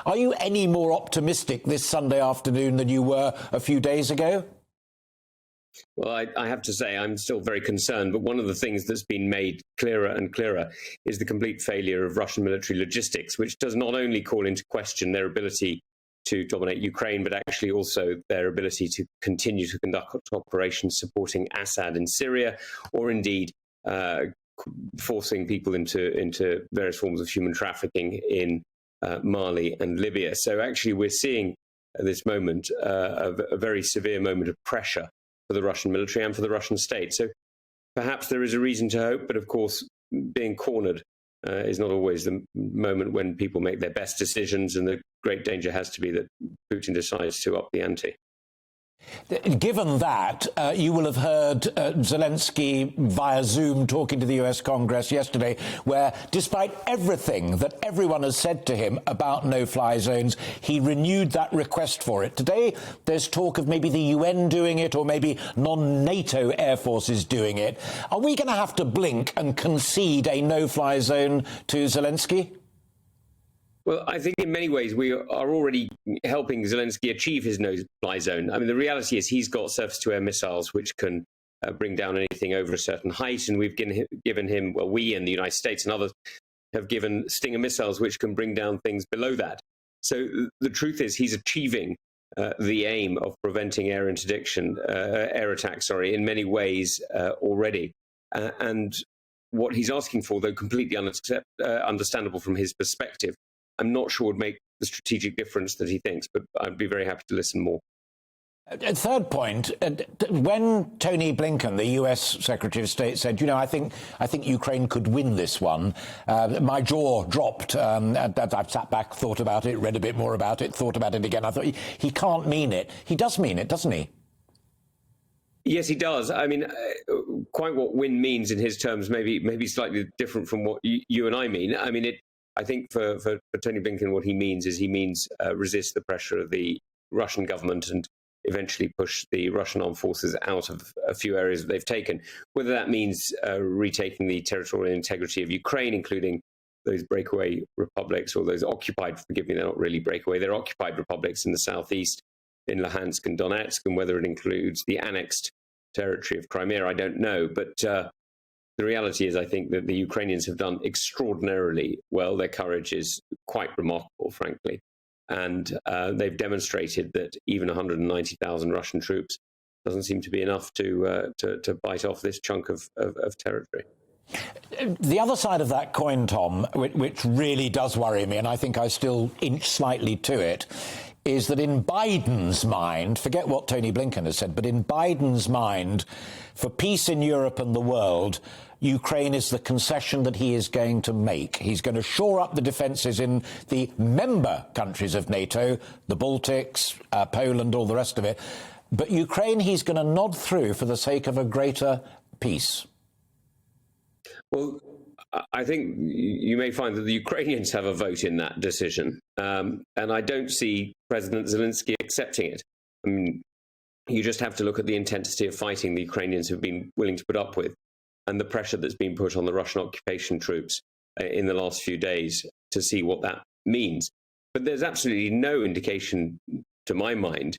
Are you any more optimistic this Sunday afternoon than you were a few days ago? Well, I have to say I'm still very concerned, but one of the things that's been made clearer and clearer is the complete failure of Russian military logistics, which does not only call into question their ability to dominate Ukraine, but actually also their ability to continue to conduct operations supporting Assad in Syria, or indeed forcing people into various forms of human trafficking in Mali and Libya. So actually we're seeing at this moment a very severe moment of pressure for the Russian military and for the Russian state. So perhaps there is a reason to hope, but of course being cornered is not always the moment when people make their best decisions, and the great danger has to be that Putin decides to up the ante. Given that, you will have heard Zelensky via Zoom talking to the US Congress yesterday, where despite everything that everyone has said to him about no-fly zones, he renewed that request for it. Today, there's talk of maybe the UN doing it, or maybe non-NATO air forces doing it. Are we going to have to blink and concede a no-fly zone to Zelensky? Well, I think in many ways we are already helping Zelensky achieve his no-fly zone. I mean, the reality is he's got surface-to-air missiles which can bring down anything over a certain height, and we've given him, well, we and the United States and others have given Stinger missiles which can bring down things below that. So the truth is he's achieving the aim of preventing air attacks, in many ways already. And what he's asking for, though completely understandable from his perspective, I'm not sure would make the strategic difference that he thinks, but I'd be very happy to listen more. Third point, when Tony Blinken, the US Secretary of State, said, I think Ukraine could win this one, my jaw dropped. I've sat back, thought about it, read a bit more about it, thought about it again. I thought, he can't mean it. He does mean it, doesn't he? Yes, he does. I mean, quite what win means in his terms maybe slightly different from what you and I mean. I mean, I think for Tony Blinken, what he means is resist the pressure of the Russian government and eventually push the Russian armed forces out of a few areas that they've taken. Whether that means retaking the territorial integrity of Ukraine, including those breakaway republics or those occupied, forgive me, they're not really breakaway, they're occupied republics in the southeast, in Luhansk and Donetsk, and whether it includes the annexed territory of Crimea, I don't know. But the reality is, I think that the Ukrainians have done extraordinarily well. Their courage is quite remarkable, frankly. And they've demonstrated that even 190,000 Russian troops doesn't seem to be enough to bite off this chunk of territory. The other side of that coin, Tom, which really does worry me, and I think I still inch slightly to it, is that in Biden's mind, forget what Tony Blinken has said, but in Biden's mind, for peace in Europe and the world, Ukraine is the concession that he is going to make. He's going to shore up the defences in the member countries of NATO, the Baltics, Poland, all the rest of it. But Ukraine he's going to nod through for the sake of a greater peace. Well, I think you may find that the Ukrainians have a vote in that decision. And I don't see President Zelensky accepting it. I mean, you just have to look at the intensity of fighting the Ukrainians have been willing to put up with, and the pressure that's been put on the Russian occupation troops in the last few days to see what that means. But there's absolutely no indication, to my mind,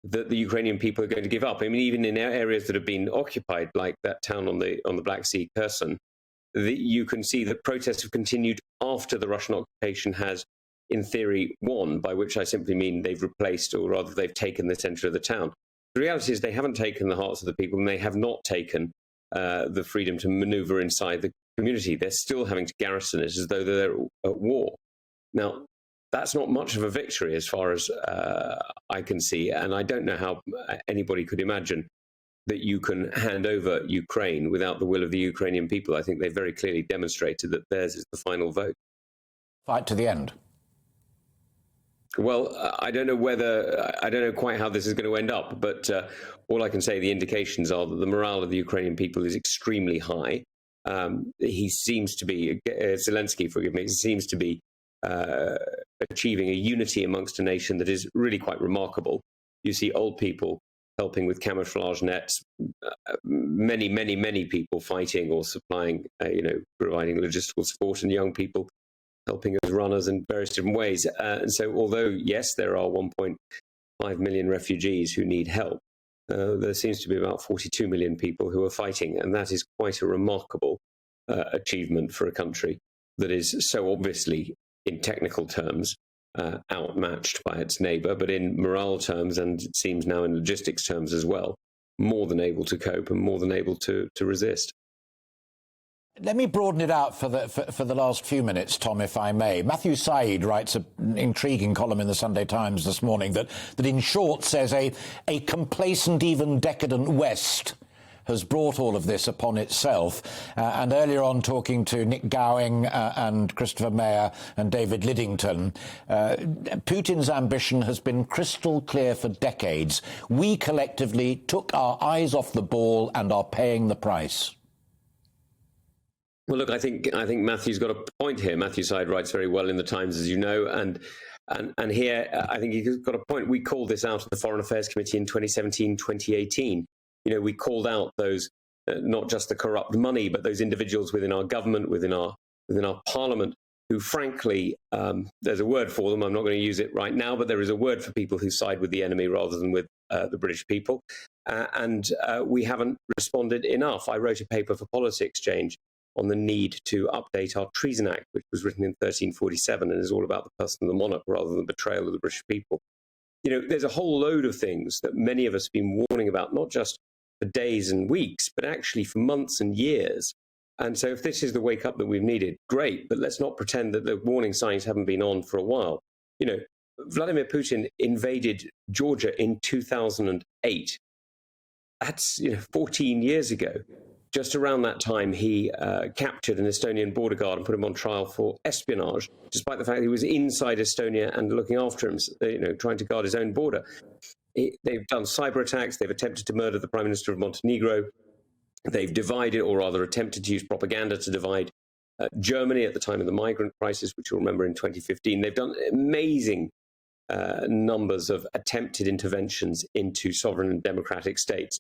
that the Ukrainian people are going to give up. I mean, even in areas that have been occupied, like that town on the Black Sea, Kherson, you can see that protests have continued after the Russian occupation has, in theory, won, by which I simply mean they've replaced, or rather they've taken the centre of the town. The reality is they haven't taken the hearts of the people, and they have not taken the freedom to manoeuvre inside the community. They're still having to garrison it as though they're at war. Now, that's not much of a victory as far as I can see, and I don't know how anybody could imagine that you can hand over Ukraine without the will of the Ukrainian people. I think they very clearly demonstrated that theirs is the final vote. Fight to the end. Well, I don't know quite how this is going to end up, but all I can say, the indications are that the morale of the Ukrainian people is extremely high. He seems to be, Zelensky, forgive me, seems to be achieving a unity amongst a nation that is really quite remarkable. You see old people helping with camouflage nets, many people fighting or supplying, providing logistical support, and young people helping us runners in various different ways. And so, although, yes, there are 1.5 million refugees who need help, there seems to be about 42 million people who are fighting. And that is quite a remarkable achievement for a country that is so obviously, in technical terms, outmatched by its neighbour, but in morale terms, and it seems now in logistics terms as well, more than able to cope and more than able to resist. Let me broaden it out for the last few minutes, Tom, if I may. Matthew Said writes an intriguing column in the Sunday Times this morning that in short says a complacent, even decadent West has brought all of this upon itself. And earlier on, talking to Nick Gowing and Christopher Mayer and David Liddington, Putin's ambition has been crystal clear for decades. We collectively took our eyes off the ball and are paying the price. Well, look, I think Matthew's got a point here. Matthew Said writes very well in the Times, as you know, and here I think he's got a point. We called this out at the Foreign Affairs Committee in 2017, 2018. You know, we called out those not just the corrupt money, but those individuals within our government, within our parliament, who, frankly, there's a word for them. I'm not going to use it right now, but there is a word for people who side with the enemy rather than with the British people, and we haven't responded enough. I wrote a paper for Policy Exchange on the need to update our Treason Act, which was written in 1347 and is all about the person of the monarch rather than the betrayal of the British people. You know, there's a whole load of things that many of us have been warning about, not just for days and weeks, but actually for months and years. And so if this is the wake-up that we've needed, great, but let's not pretend that the warning signs haven't been on for a while. You know, Vladimir Putin invaded Georgia in 2008. That's, 14 years ago. Just around that time, he captured an Estonian border guard and put him on trial for espionage, despite the fact he was inside Estonia and looking after him, trying to guard his own border. They've done cyber attacks. They've attempted to murder the Prime Minister of Montenegro. They've divided, or rather attempted to use propaganda to divide Germany at the time of the migrant crisis, which you'll remember in 2015. They've done amazing numbers of attempted interventions into sovereign and democratic states.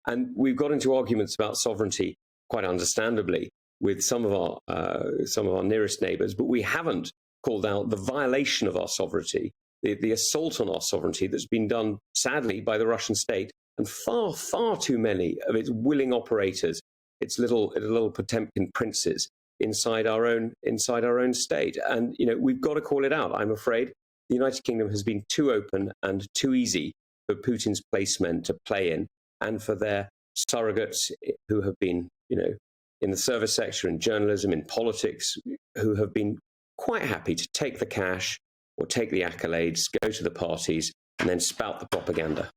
And we've got into arguments about sovereignty, quite understandably, with some of our nearest neighbours, but we haven't called out the violation of our sovereignty, the assault on our sovereignty that's been done, sadly, by the Russian state and far, far too many of its willing operators, its little Potemkin princes inside our own state. And we've got to call it out. I'm afraid the United Kingdom has been too open and too easy for Putin's placemen to play in, and for their surrogates who have been, in the service sector, in journalism, in politics, who have been quite happy to take the cash or take the accolades, go to the parties, and then spout the propaganda.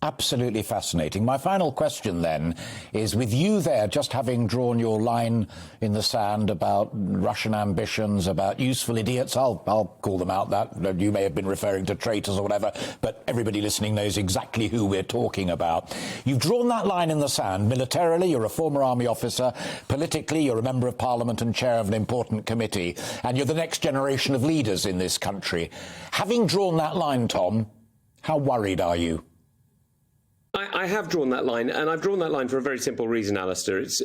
Absolutely fascinating. My final question then is, with you there, just having drawn your line in the sand about Russian ambitions, about useful idiots, I'll call them out, that you may have been referring to traitors or whatever, but everybody listening knows exactly who we're talking about. You've drawn that line in the sand. Militarily, you're a former army officer. Politically, you're a member of parliament and chair of an important committee, and you're the next generation of leaders in this country. Having drawn that line, Tom, how worried are you? I have drawn that line, and I've drawn that line for a very simple reason, Alistair. It's,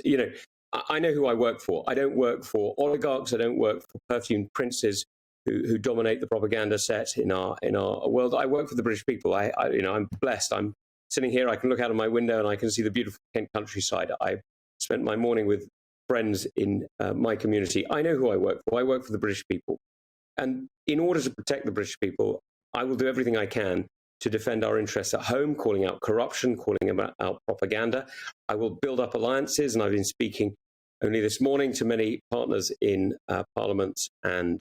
I know who I work for. I don't work for oligarchs. I don't work for perfumed princes who dominate the propaganda set in our world. I work for the British people. I'm blessed. I'm sitting here. I can look out of my window and I can see the beautiful Kent countryside. I spent my morning with friends in my community. I know who I work for. I work for the British people. And in order to protect the British people, I will do everything I can to defend our interests at home, calling out corruption, calling out propaganda. I will build up alliances, and I've been speaking only this morning to many partners in parliaments and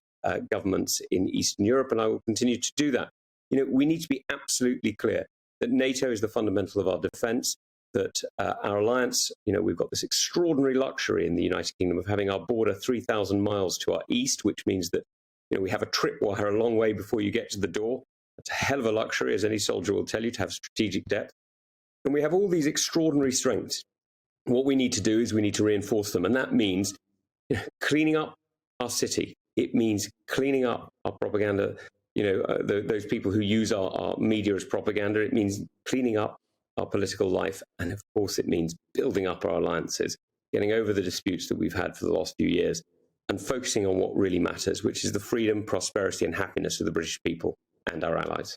governments in Eastern Europe, and I will continue to do that. We need to be absolutely clear that NATO is the fundamental of our defence, that our alliance, we've got this extraordinary luxury in the United Kingdom of having our border 3,000 miles to our east, which means that we have a tripwire a long way before you get to the door. It's a hell of a luxury, as any soldier will tell you, to have strategic depth. And we have all these extraordinary strengths. What we need to do is we need to reinforce them. And that means cleaning up our city. It means cleaning up our propaganda, those people who use our media as propaganda. It means cleaning up our political life. And of course, it means building up our alliances, getting over the disputes that we've had for the last few years. and focusing on what really matters, which is the freedom, prosperity and happiness of the British people and our allies.